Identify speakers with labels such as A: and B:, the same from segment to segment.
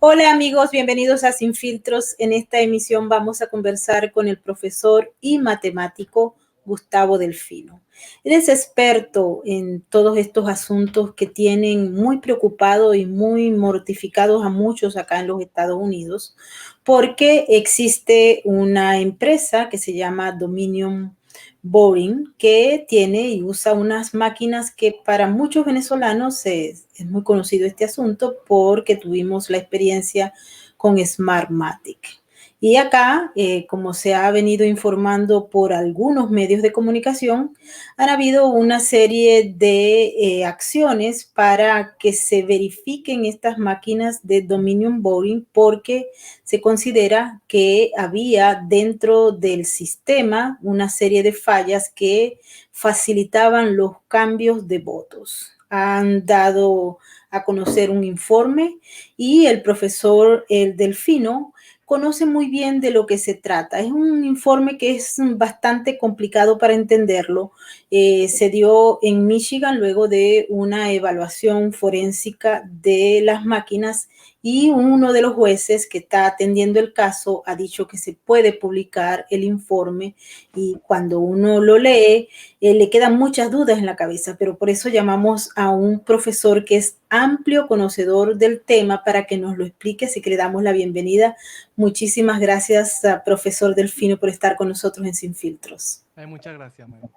A: Hola amigos, bienvenidos a Sin Filtros. En esta emisión vamos a conversar con el profesor y matemático Gustavo Delfino. Él es experto en todos estos asuntos que tienen muy preocupado y muy mortificados a muchos acá en los Estados Unidos, porque existe una empresa que se llama Dominion Boring, que tiene y usa unas máquinas que para muchos venezolanos es muy conocido este asunto porque tuvimos la experiencia con Smartmatic. Y acá, como se ha venido informando por algunos medios de comunicación, han habido una serie de acciones para que se verifiquen estas máquinas de Dominion Voting porque se considera que había dentro del sistema una serie de fallas que facilitaban los cambios de votos. Han dado a conocer un informe y el profesor El Delfino conoce muy bien de lo que se trata. Es un informe que es bastante complicado para entenderlo. Se dio en Michigan luego de una evaluación forénsica de las máquinas y uno de los jueces que está atendiendo el caso ha dicho que se puede publicar el informe y cuando uno lo lee le quedan muchas dudas en la cabeza, pero por eso llamamos a un profesor que es amplio conocedor del tema para que nos lo explique, así que le damos la bienvenida. Muchísimas gracias, profesor Delfino, por estar con nosotros en Sin Filtros.
B: Muchas gracias, Mary.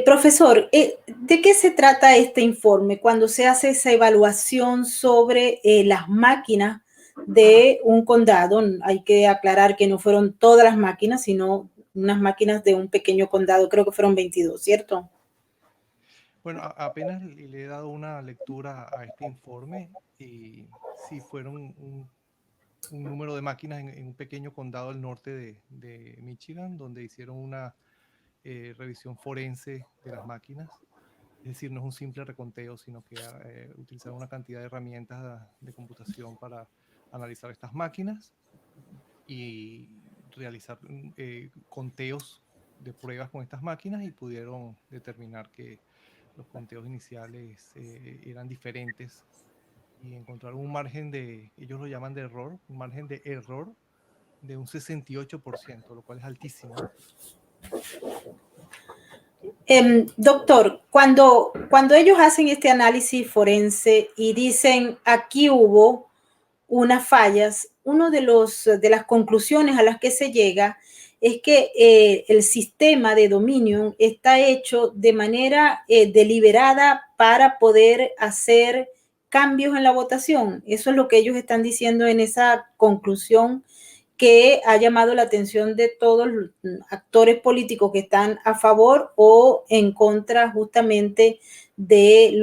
A: Profesor, ¿de qué se trata este informe cuando se hace esa evaluación sobre las máquinas de un condado? Hay que aclarar que no fueron todas las máquinas, sino unas máquinas de un pequeño condado, creo que fueron 22, ¿cierto?
B: Bueno, apenas le he dado una lectura a este informe y sí fueron un número de máquinas en un pequeño condado del norte de Michigan, donde hicieron una revisión forense de las máquinas. Es decir, no es un simple reconteo, sino que utilizaron una cantidad de herramientas de computación para analizar estas máquinas y realizar conteos de pruebas con estas máquinas y pudieron determinar que los conteos iniciales eran diferentes y encontraron un margen ellos lo llaman de error, un margen de error de un 68%, lo cual es altísimo.
A: Doctor, cuando ellos hacen este análisis forense y dicen aquí hubo unas fallas, una de las conclusiones a las que se llega es que el sistema de Dominion está hecho de manera deliberada para poder hacer cambios en la votación. Eso es lo que ellos están diciendo en esa conclusión que ha llamado la atención de todos los actores políticos que están a favor o en contra justamente de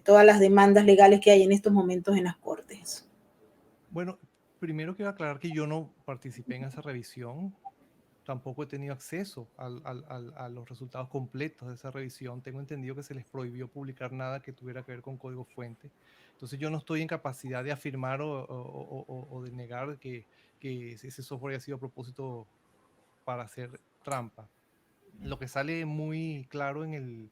A: todas las demandas legales que hay en estos momentos en las cortes.
B: Bueno, primero quiero aclarar que yo no participé en esa revisión, tampoco he tenido acceso a los resultados completos de esa revisión. Tengo entendido que se les prohibió publicar nada que tuviera que ver con código fuente. Entonces yo no estoy en capacidad de afirmar o de negar que ese software haya sido a propósito para hacer trampa. Lo que sale muy claro en el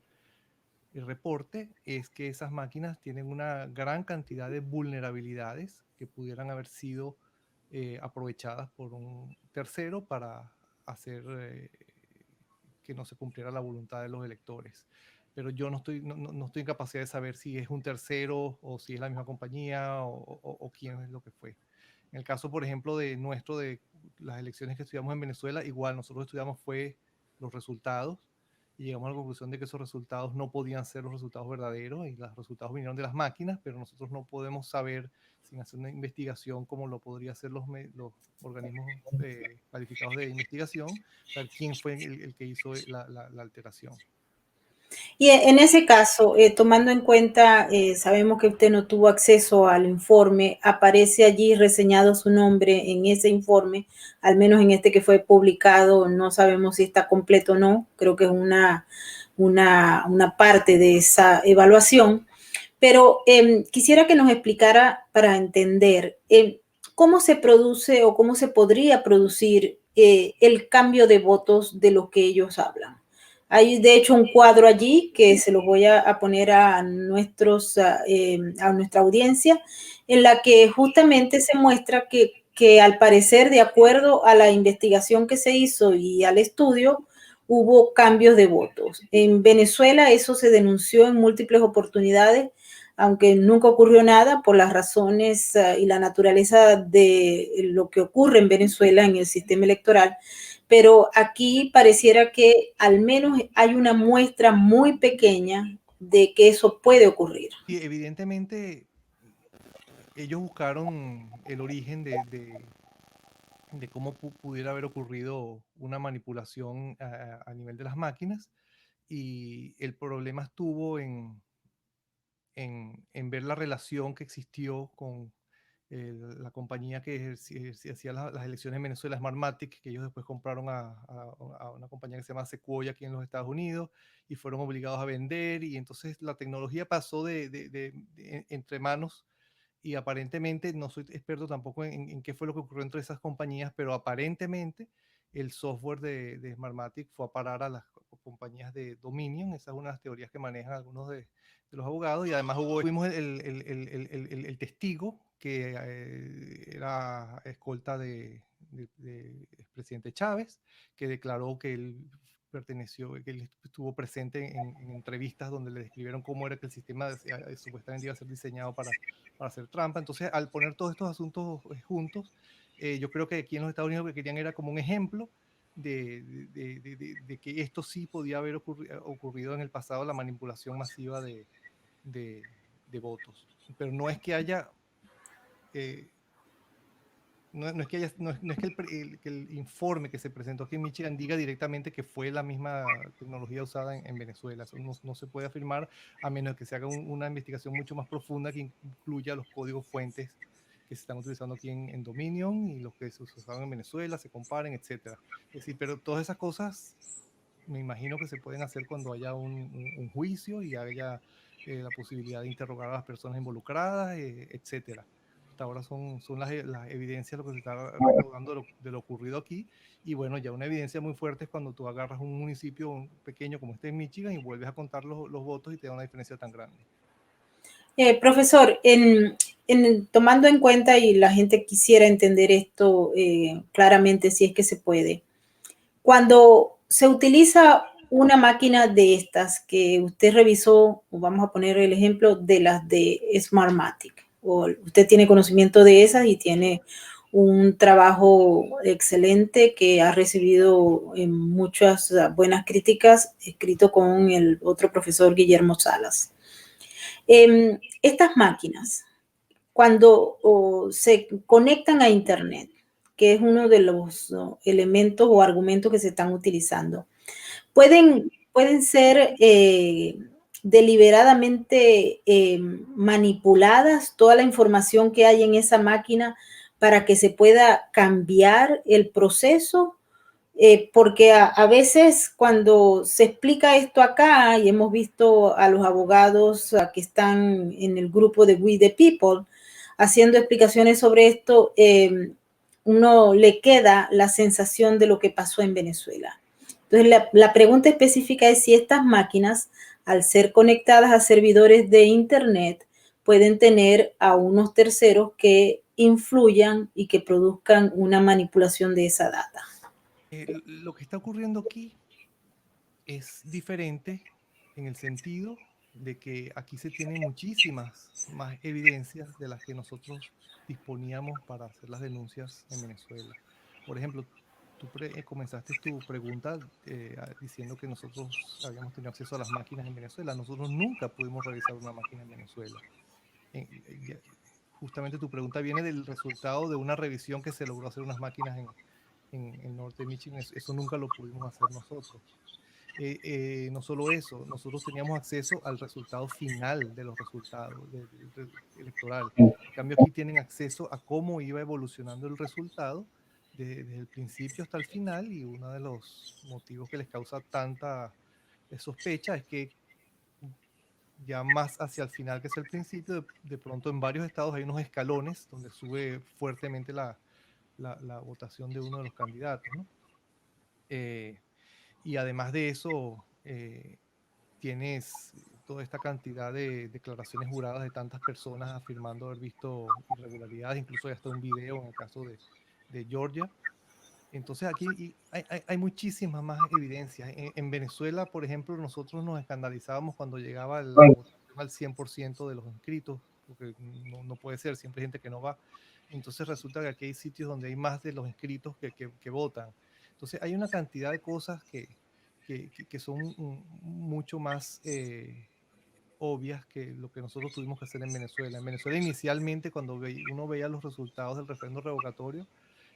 B: reporte es que esas máquinas tienen una gran cantidad de vulnerabilidades que pudieran haber sido aprovechadas por un tercero para hacer que no se cumpliera la voluntad de los electores. Pero yo no estoy en capacidad de saber si es un tercero o si es la misma compañía o quién es lo que fue. En el caso, por ejemplo, de las elecciones que estudiamos en Venezuela, igual nosotros estudiamos fue los resultados y llegamos a la conclusión de que esos resultados no podían ser los resultados verdaderos y los resultados vinieron de las máquinas, pero nosotros no podemos saber sin hacer una investigación como lo podrían hacer los organismos calificados de investigación, saber quién fue el que hizo la alteración.
A: Y en ese caso, tomando en cuenta, sabemos que usted no tuvo acceso al informe, aparece allí reseñado su nombre en ese informe, al menos en este que fue publicado, no sabemos si está completo o no, creo que es una parte de esa evaluación, pero quisiera que nos explicara para entender cómo se produce o cómo se podría producir el cambio de votos de lo que ellos hablan. Hay de hecho un cuadro allí que se lo voy a poner a nuestra audiencia, en la que justamente se muestra que al parecer, de acuerdo a la investigación que se hizo y al estudio, hubo cambios de votos. En Venezuela eso se denunció en múltiples oportunidades, aunque nunca ocurrió nada por las razones y la naturaleza de lo que ocurre en Venezuela en el sistema electoral. Pero aquí pareciera que al menos hay una muestra muy pequeña de que eso puede ocurrir.
B: Y evidentemente ellos buscaron el origen de cómo pudiera haber ocurrido una manipulación a nivel de las máquinas, y el problema estuvo en ver la relación que existió con la compañía que hacía las elecciones en Venezuela, Smartmatic, que ellos después compraron a una compañía que se llama Sequoia aquí en los Estados Unidos, y fueron obligados a vender, y entonces la tecnología pasó entre manos, y aparentemente, no soy experto tampoco en qué fue lo que ocurrió entre esas compañías, pero aparentemente el software de Smartmatic fue a parar a las compañías de Dominion. Esa es una de las teorías que manejan algunos de los abogados, y además tuvimos el testigo que era escolta de expresidente Chávez, que declaró que él que él estuvo presente en entrevistas donde le describieron cómo era que el sistema supuestamente iba a ser diseñado para hacer trampa. Entonces, al poner todos estos asuntos juntos, yo creo que aquí en los Estados Unidos lo que querían era como un ejemplo de que esto sí podía haber ocurrido en el pasado, la manipulación masiva de, de votos. Pero no es que haya... no es que, no es que que el informe que se presentó aquí en Michigan diga directamente que fue la misma tecnología usada en Venezuela. Eso no se puede afirmar, a menos que se haga una investigación mucho más profunda que incluya los códigos fuentes que se están utilizando aquí en Dominion y los que se usaban en Venezuela, se comparen, etcétera. Es decir, pero todas esas cosas me imagino que se pueden hacer cuando haya un juicio y haya la posibilidad de interrogar a las personas involucradas, etcétera. Hasta ahora son las evidencias lo que se está recaudando de lo ocurrido aquí. Y bueno, ya una evidencia muy fuerte es cuando tú agarras un municipio pequeño como este en Michigan y vuelves a contar los votos y te da una diferencia tan grande.
A: Profesor, tomando en cuenta y la gente quisiera entender esto claramente, si es que se puede, cuando se utiliza una máquina de estas que usted revisó, vamos a poner el ejemplo de las de Smartmatic, o usted tiene conocimiento de esas y tiene un trabajo excelente que ha recibido muchas buenas críticas, escrito con el otro profesor Guillermo Salas. Estas máquinas, cuando se conectan a Internet, que es uno de los elementos o argumentos que se están utilizando, pueden ser deliberadamente manipuladas toda la información que hay en esa máquina para que se pueda cambiar el proceso, porque a veces cuando se explica esto acá, y hemos visto a los abogados que están en el grupo de We the People haciendo explicaciones sobre esto, uno le queda la sensación de lo que pasó en Venezuela. Entonces, la pregunta específica es si estas máquinas, al ser conectadas a servidores de Internet, pueden tener a unos terceros que influyan y que produzcan una manipulación de esa data.
B: Lo que está ocurriendo aquí es diferente en el sentido de que aquí se tienen muchísimas más evidencias de las que nosotros disponíamos para hacer las denuncias en Venezuela. Por ejemplo, tú comenzaste tu pregunta diciendo que nosotros habíamos tenido acceso a las máquinas en Venezuela. Nosotros nunca pudimos revisar una máquina en Venezuela. Justamente tu pregunta viene del resultado de una revisión que se logró hacer unas máquinas en el norte de Michigan. Eso nunca lo pudimos hacer nosotros. No solo eso, nosotros teníamos acceso al resultado final de los resultados electoral. En cambio, aquí tienen acceso a cómo iba evolucionando el resultado desde el principio hasta el final, y uno de los motivos que les causa tanta sospecha es que ya más hacia el final que hacia el principio, de pronto en varios estados hay unos escalones donde sube fuertemente la votación de uno de los candidatos, ¿no? Y además de eso, tienes toda esta cantidad de declaraciones juradas de tantas personas afirmando haber visto irregularidades, incluso hay hasta un video en el caso de Georgia. Entonces aquí hay muchísimas más evidencias. En Venezuela, por ejemplo, nosotros nos escandalizábamos cuando llegaba la votación al 100% de los inscritos, porque no puede ser, siempre hay gente que no va. Entonces resulta que aquí hay sitios donde hay más de los inscritos que votan. Entonces hay una cantidad de cosas que son mucho más obvias que lo que nosotros tuvimos que hacer en Venezuela. En Venezuela inicialmente, cuando uno veía los resultados del referendo revocatorio,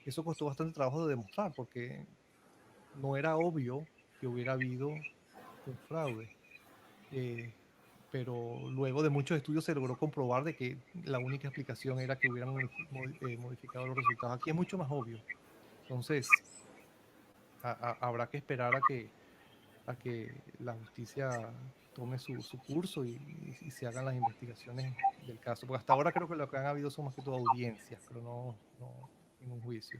B: eso costó bastante trabajo de demostrar, porque no era obvio que hubiera habido un fraude. Eh, pero luego de muchos estudios se logró comprobar de que la única explicación era que hubieran modificado los resultados. Aquí es mucho más obvio. Entonces, habrá que esperar a que la justicia tome su curso y se hagan las investigaciones del caso. Porque hasta ahora creo que lo que han habido son más que todo audiencias, pero no ningún juicio.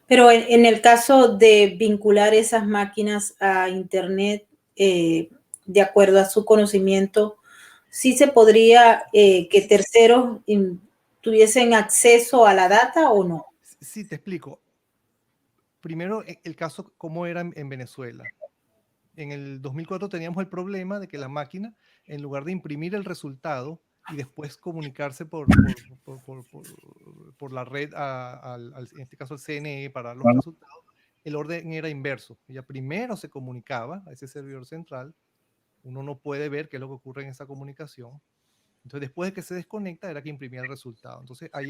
A: Pero en el caso de vincular esas máquinas a Internet, de acuerdo a su conocimiento, ¿sí se podría que terceros tuviesen acceso a la data o no?
B: Sí, te explico. Primero, el caso, cómo era en Venezuela. En el 2004 teníamos el problema de que la máquina, en lugar de imprimir el resultado y después comunicarse por la red, en este caso al CNE, para dar los resultados, el orden era inverso. Ella primero se comunicaba a ese servidor central, uno no puede ver qué es lo que ocurre en esa comunicación. Entonces, después de que se desconecta, era que imprimía el resultado. Entonces, ahí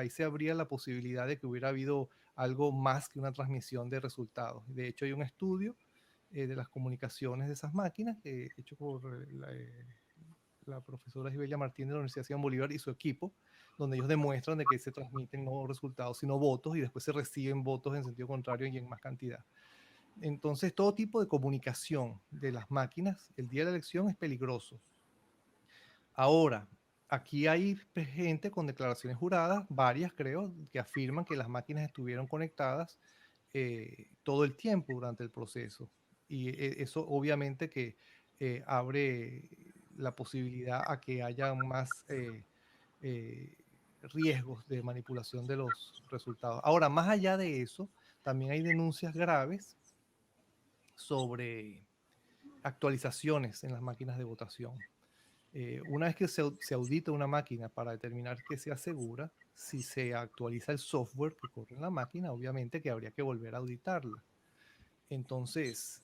B: se abría la posibilidad de que hubiera habido algo más que una transmisión de resultados. De hecho, hay un estudio de las comunicaciones de esas máquinas, hecho por la profesora Gibelia Martínez de la Universidad de Simón Bolívar y su equipo, donde ellos demuestran de que se transmiten no resultados, sino votos, y después se reciben votos en sentido contrario y en más cantidad. Entonces, todo tipo de comunicación de las máquinas el día de la elección es peligroso. Ahora, aquí hay gente con declaraciones juradas, varias creo, que afirman que las máquinas estuvieron conectadas todo el tiempo durante el proceso. Y eso obviamente que abre la posibilidad a que haya más eh, riesgos de manipulación de los resultados. Ahora, más allá de eso, también hay denuncias graves sobre actualizaciones en las máquinas de votación. Una vez que se audita una máquina para determinar que sea segura, si se actualiza el software que corre en la máquina, obviamente que habría que volver a auditarla. Entonces,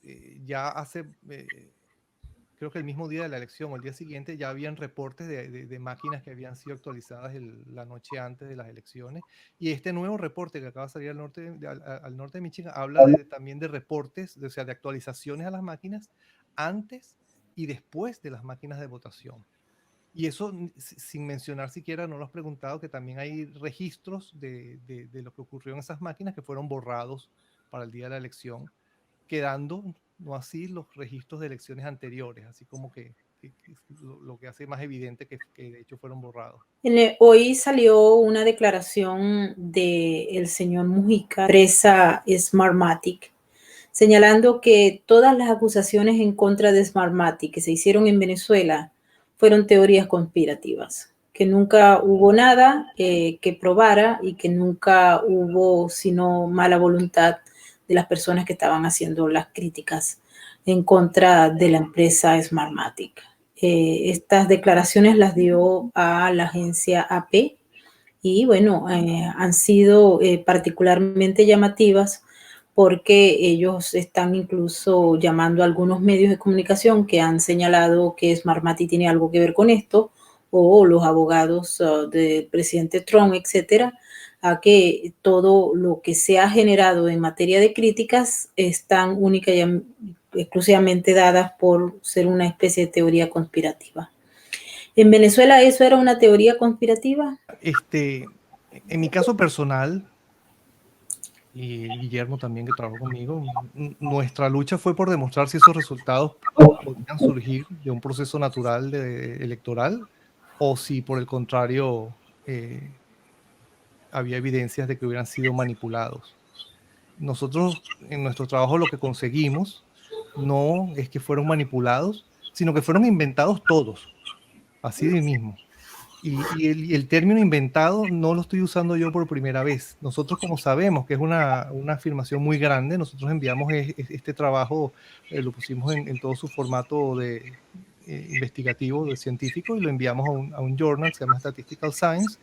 B: creo que el mismo día de la elección o el día siguiente ya habían reportes de máquinas que habían sido actualizadas la noche antes de las elecciones. Y este nuevo reporte que acaba de salir al norte de Michigan habla también de reportes, o sea, de actualizaciones a las máquinas antes y después de las máquinas de votación. Y eso, sin mencionar siquiera, no lo has preguntado, que también hay registros de lo que ocurrió en esas máquinas que fueron borrados para el día de la elección, quedando no así los registros de elecciones anteriores, así como que lo que hace más evidente que de hecho fueron borrados.
A: Hoy salió una declaración del señor Mujica, empresa Smartmatic, señalando que todas las acusaciones en contra de Smartmatic que se hicieron en Venezuela fueron teorías conspirativas, que nunca hubo nada que probara y que nunca hubo sino mala voluntad de las personas que estaban haciendo las críticas en contra de la empresa Smartmatic. Estas declaraciones las dio a la agencia AP y bueno, han sido particularmente llamativas porque ellos están incluso llamando a algunos medios de comunicación que han señalado que Smartmatic tiene algo que ver con esto, o los abogados del presidente Trump, etcétera, a que todo lo que se ha generado en materia de críticas están única y exclusivamente dadas por ser una especie de teoría conspirativa. ¿En Venezuela eso era una teoría conspirativa?
B: En mi caso personal, y Guillermo también que trabajó conmigo, nuestra lucha fue por demostrar si esos resultados podían surgir de un proceso natural electoral o si por el contrario había evidencias de que hubieran sido manipulados. Nosotros en nuestro trabajo lo que conseguimos no es que fueron manipulados, sino que fueron inventados todos, así de mismo. Y el término inventado no lo estoy usando yo por primera vez. Nosotros, como sabemos que es una afirmación muy grande, nosotros enviamos este trabajo, lo pusimos en todo su formato de investigativo, de científico, y lo enviamos a un journal que se llama Statistical Science.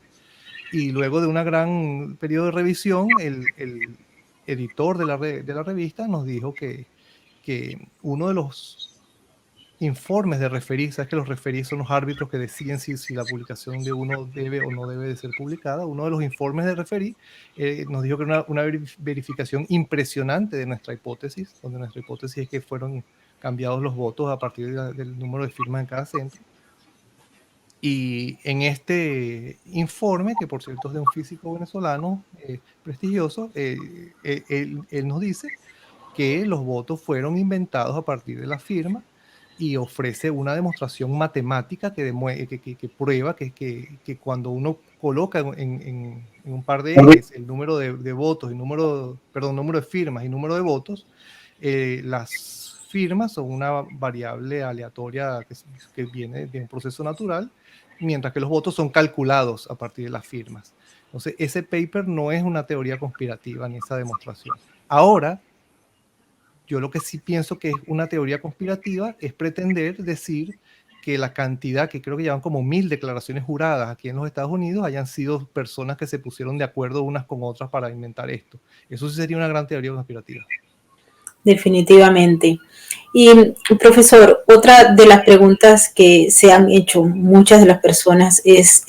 B: Y luego de una gran periodo de revisión, el editor de la revista nos dijo que uno de los informes de referí, sabes que los referí son los árbitros que deciden si la publicación de uno debe o no debe de ser publicada. Uno de los informes de referí nos dijo que era una verificación impresionante de nuestra hipótesis, donde nuestra hipótesis es que fueron cambiados los votos a partir del número de firmas en cada centro. Y en este informe, que por cierto es de un físico venezolano prestigioso, él nos dice que los votos fueron inventados a partir de la firma y ofrece una demostración matemática que prueba que cuando uno coloca en un par de ejes el número de votos, número de firmas y número de votos, las firmas son una variable aleatoria que viene de un proceso natural, mientras que los votos son calculados a partir de las firmas. Entonces, ese paper no es una teoría conspirativa ni esa demostración. Ahora, yo lo que sí pienso que es una teoría conspirativa es pretender decir que la cantidad, que creo que llevan como 1000 declaraciones juradas aquí en los Estados Unidos, hayan sido personas que se pusieron de acuerdo unas con otras para inventar esto. Eso sí sería una gran teoría conspirativa.
A: Definitivamente. Y profesor, otra de las preguntas que se han hecho muchas de las personas es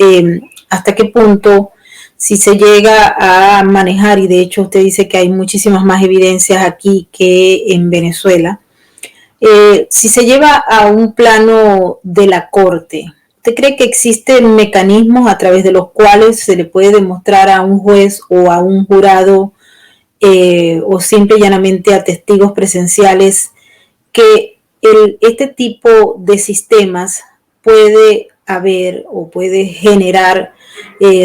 A: hasta qué punto, si se llega a manejar, y de hecho usted dice que hay muchísimas más evidencias aquí que en Venezuela, si se lleva a un plano de la corte, ¿usted cree que existen mecanismos a través de los cuales se le puede demostrar a un juez o a un jurado o simple y llanamente a testigos presenciales que este tipo de sistemas puede haber o puede generar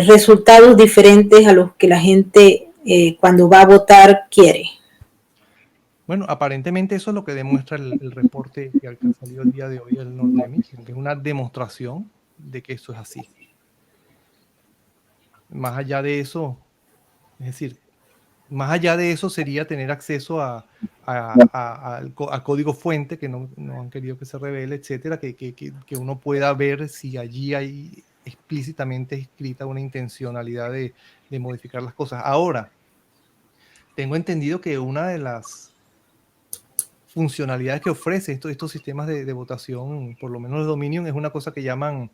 A: resultados diferentes a los que la gente cuando va a votar quiere?
B: Bueno, aparentemente eso es lo que demuestra el reporte que ha salido el día de hoy del Nordemi, que es una demostración de que eso es así. Más allá de eso, es decir, más allá de eso sería tener acceso a código fuente que no han querido que se revele, etcétera, que uno pueda ver si allí hay explícitamente escrita una intencionalidad de modificar las cosas. Ahora, tengo entendido que una de las funcionalidades que ofrece estos sistemas de votación, por lo menos de Dominion, es una cosa que llaman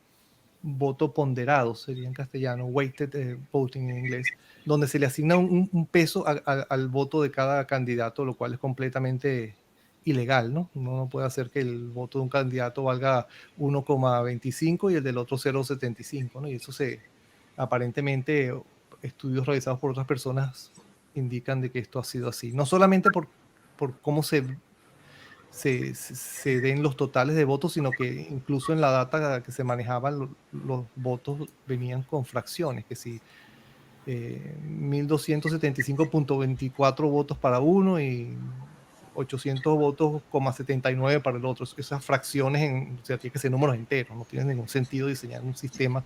B: voto ponderado, sería en castellano, weighted voting en inglés, donde se le asigna un peso al voto de cada candidato, lo cual es completamente ilegal, ¿no? Uno no puede hacer que el voto de un candidato valga 1,25 y el del otro 0,75, ¿no? Y eso aparentemente, estudios realizados por otras personas indican de que esto ha sido así. No solamente por cómo se den los totales de votos, sino que incluso en la data que se manejaban, los votos venían con fracciones, que si 1275.24 votos para uno y 800 votos,79 para el otro. Esas fracciones, o sea, tiene que ser números enteros, no tiene ningún sentido diseñar un sistema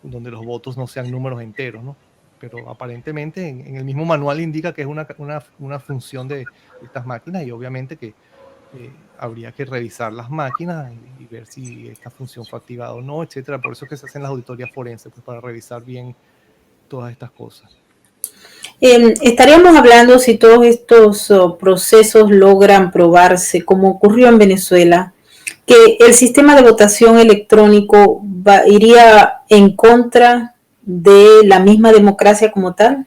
B: donde los votos no sean números enteros, ¿no? Pero aparentemente en el mismo manual indica que es una función de estas máquinas y obviamente que habría que revisar las máquinas y ver si esta función fue activada o no, etcétera. Por eso es que se hacen las auditorías forenses, pues para revisar bien todas estas cosas.
A: Estaríamos hablando si todos estos procesos logran probarse, como ocurrió en Venezuela, que el sistema de votación electrónico iría en contra de la misma democracia como tal.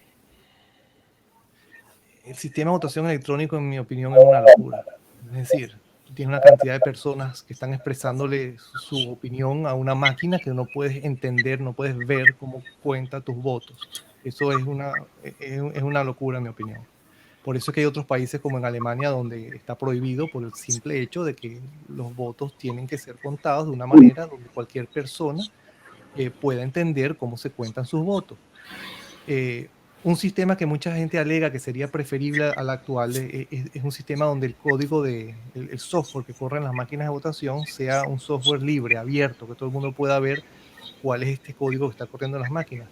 B: El sistema de votación electrónico, en mi opinión, es una locura. Es decir, tú tienes una cantidad de personas que están expresándole su opinión a una máquina que no puedes entender, no puedes ver cómo cuenta tus votos. Eso es una locura, en mi opinión. Por eso es que hay otros países como en Alemania donde está prohibido por el simple hecho de que los votos tienen que ser contados de una manera donde cualquier persona pueda entender cómo se cuentan sus votos. Un sistema que mucha gente alega que sería preferible al actual es un sistema donde el código el software que corre en las máquinas de votación sea un software libre, abierto, que todo el mundo pueda ver cuál es este código que está corriendo en las máquinas.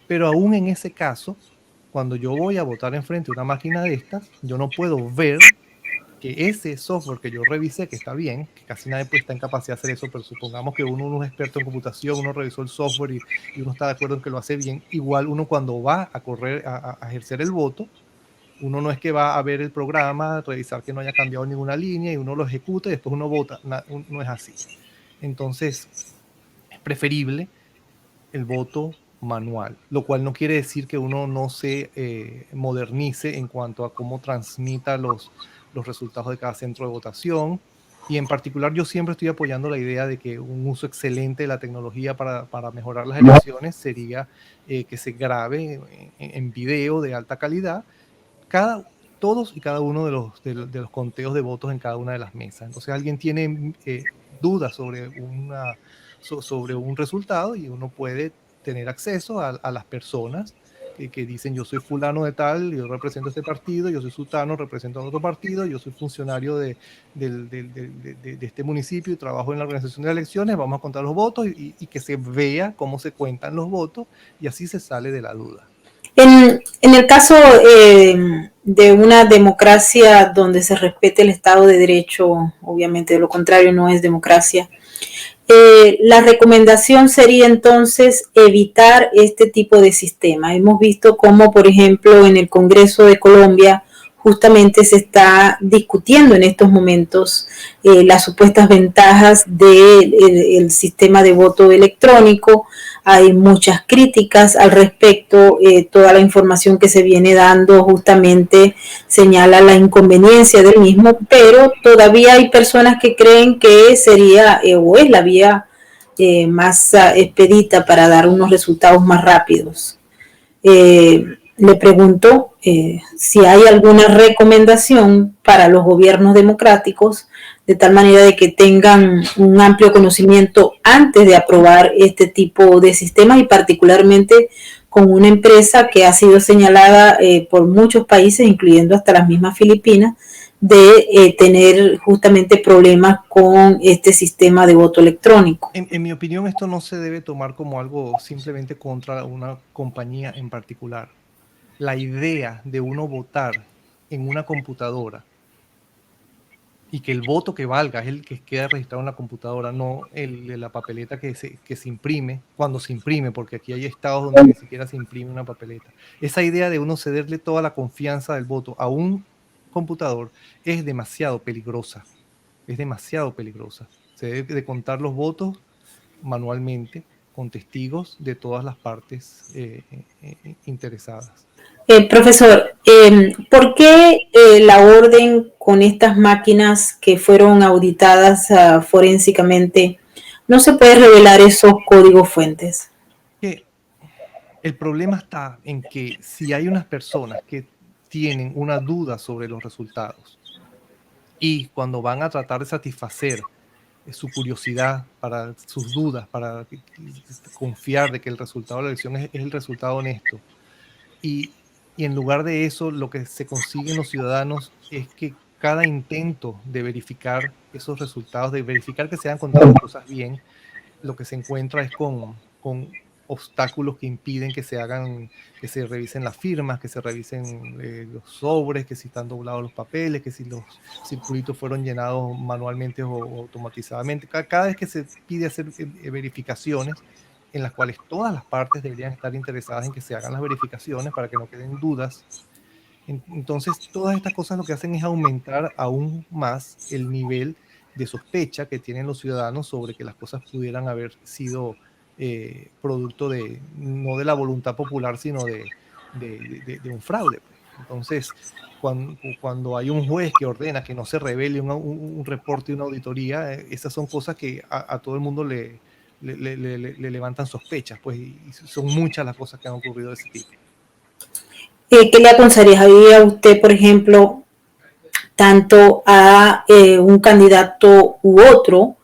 B: Pero aún en ese caso, cuando yo voy a votar enfrente de una máquina de estas, yo no puedo ver que ese software que yo revisé, que está bien, que casi nadie pues, está en capacidad de hacer eso, pero supongamos que uno es experto en computación, uno revisó el software y uno está de acuerdo en que lo hace bien, igual uno cuando va a correr, a ejercer el voto, uno no es que va a ver el programa, revisar que no haya cambiado ninguna línea y uno lo ejecuta y después uno vota. No es así. Entonces, es preferible el voto manual, lo cual no quiere decir que uno no se modernice en cuanto a cómo transmita los resultados de cada centro de votación. Y en particular yo siempre estoy apoyando la idea de que un uso excelente de la tecnología para mejorar las elecciones sería que se grabe en video de alta calidad todos y cada uno de los conteos de votos en cada una de las mesas. Entonces alguien tiene dudas sobre un resultado y uno puede tener acceso a las personas que dicen yo soy fulano de tal, yo represento este partido, yo soy sultano, represento a otro partido, yo soy funcionario de este municipio y trabajo en la organización de elecciones, vamos a contar los votos y que se vea cómo se cuentan los votos y así se sale de la duda.
A: En el caso de una democracia donde se respete el Estado de Derecho, obviamente de lo contrario no es democracia, la recomendación sería entonces evitar este tipo de sistema. Hemos visto cómo, por ejemplo, en el Congreso de Colombia justamente se está discutiendo en estos momentos las supuestas ventajas del sistema de voto electrónico. Hay muchas críticas al respecto, toda la información que se viene dando justamente señala la inconveniencia del mismo, pero todavía hay personas que creen que sería o es la vía más expedita para dar unos resultados más rápidos. Le pregunto si hay alguna recomendación para los gobiernos democráticos de tal manera de que tengan un amplio conocimiento antes de aprobar este tipo de sistemas y particularmente con una empresa que ha sido señalada por muchos países, incluyendo hasta las mismas Filipinas, de tener justamente problemas con este sistema de voto electrónico.
B: En mi opinión, esto no se debe tomar como algo simplemente contra una compañía en particular. La idea de uno votar en una computadora y que el voto que valga es el que queda registrado en la computadora, no el de la papeleta que se imprime, cuando se imprime, porque aquí hay estados donde ni siquiera se imprime una papeleta. Esa idea de uno cederle toda la confianza del voto a un computador es demasiado peligrosa. Es demasiado peligrosa. Se debe de contar los votos manualmente con testigos de todas las partes interesadas.
A: Profesor, ¿por qué la orden con estas máquinas que fueron auditadas forensicamente no se puede revelar esos códigos fuentes?
B: El problema está en que si hay unas personas que tienen una duda sobre los resultados y cuando van a tratar de satisfacer su curiosidad, para sus dudas, para confiar de que el resultado de la elección es el resultado honesto, y en lugar de eso, lo que se consigue en los ciudadanos es que cada intento de verificar esos resultados, de verificar que se hayan contado las cosas bien, lo que se encuentra es con obstáculos que impiden que que se revisen las firmas, que se revisen los sobres, que si están doblados los papeles, que si los circulitos fueron llenados manualmente o automatizadamente. Cada vez que se pide hacer verificaciones, en las cuales todas las partes deberían estar interesadas en que se hagan las verificaciones para que no queden dudas. Entonces, todas estas cosas lo que hacen es aumentar aún más el nivel de sospecha que tienen los ciudadanos sobre que las cosas pudieran haber sido producto no de la voluntad popular, sino de un fraude. Entonces, cuando hay un juez que ordena que no se revele un reporte de una auditoría, esas son cosas que a todo el mundo le levantan sospechas, pues, y son muchas las cosas que han ocurrido de ese tipo.
A: ¿Qué le aconsejaría usted, por ejemplo, tanto a un candidato u otro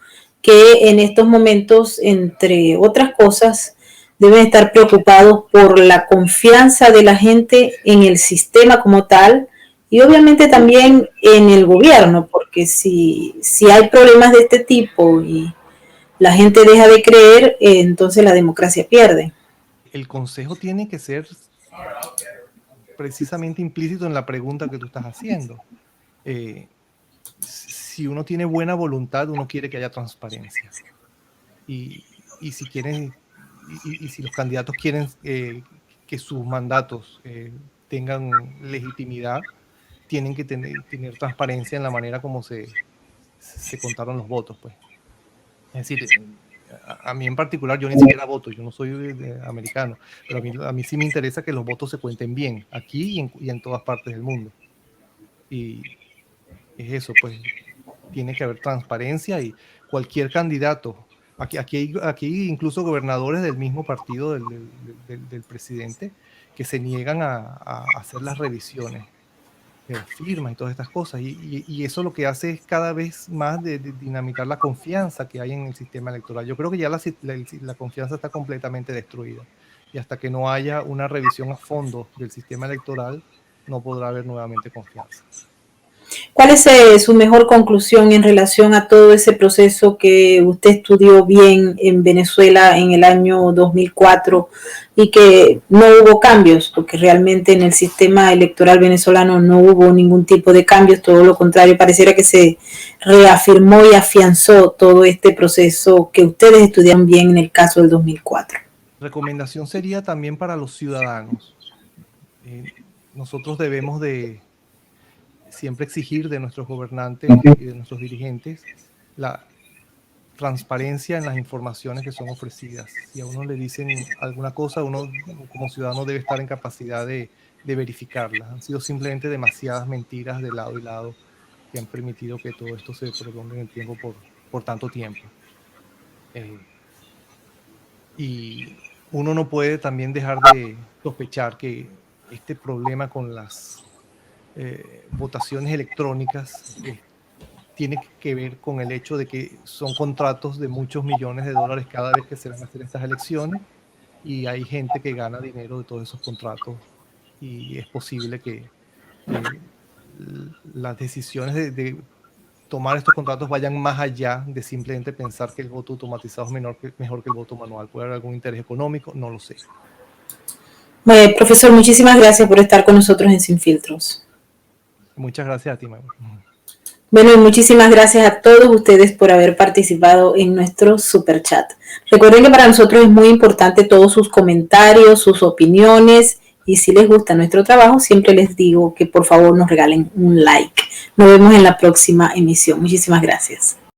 A: que en estos momentos, entre otras cosas, deben estar preocupados por la confianza de la gente en el sistema como tal y obviamente también en el gobierno, porque si hay problemas de este tipo y la gente deja de creer, entonces la democracia pierde.
B: El consejo tiene que ser precisamente implícito en la pregunta que tú estás haciendo. Si uno tiene buena voluntad, uno quiere que haya transparencia. Y si quieren, y si los candidatos quieren que sus mandatos tengan legitimidad, tienen que tener transparencia en la manera como se contaron los votos, pues. Es decir, a mí en particular, yo ni siquiera voto, yo no soy americano, pero a mí sí me interesa que los votos se cuenten bien, aquí y en todas partes del mundo. Y es eso, pues, tiene que haber transparencia y cualquier candidato, aquí incluso gobernadores del mismo partido del presidente, que se niegan a hacer las revisiones de las firmas y todas estas cosas. Y eso lo que hace es cada vez más de dinamitar la confianza que hay en el sistema electoral. Yo creo que ya la confianza está completamente destruida. Y hasta que no haya una revisión a fondo del sistema electoral, no podrá haber nuevamente confianza.
A: ¿Cuál es su mejor conclusión en relación a todo ese proceso que usted estudió bien en Venezuela en el año 2004 y que no hubo cambios? Porque realmente en el sistema electoral venezolano no hubo ningún tipo de cambios, todo lo contrario, pareciera que se reafirmó y afianzó todo este proceso que ustedes estudiaron bien en el caso del 2004.
B: Recomendación sería también para los ciudadanos. Nosotros debemos de siempre exigir de nuestros gobernantes y de nuestros dirigentes la transparencia en las informaciones que son ofrecidas. Si a uno le dicen alguna cosa, uno como ciudadano debe estar en capacidad de verificarlas. Han sido simplemente demasiadas mentiras de lado y lado que han permitido que todo esto se prolongue en el tiempo por tanto tiempo. Y uno no puede también dejar de sospechar que este problema con las votaciones electrónicas tiene que ver con el hecho de que son contratos de muchos millones de dólares cada vez que se van a hacer estas elecciones y hay gente que gana dinero de todos esos contratos y es posible que las decisiones de tomar estos contratos vayan más allá de simplemente pensar que el voto automatizado es mejor que el voto manual. Puede haber algún interés económico, no lo sé.
A: Profesor, muchísimas gracias por estar con nosotros en Sin Filtros.
B: Muchas gracias a ti, Manuel.
A: Bueno, y muchísimas gracias a todos ustedes por haber participado en nuestro super chat. Recuerden que para nosotros es muy importante todos sus comentarios, sus opiniones, y si les gusta nuestro trabajo, siempre les digo que por favor nos regalen un like. Nos vemos en la próxima emisión. Muchísimas gracias.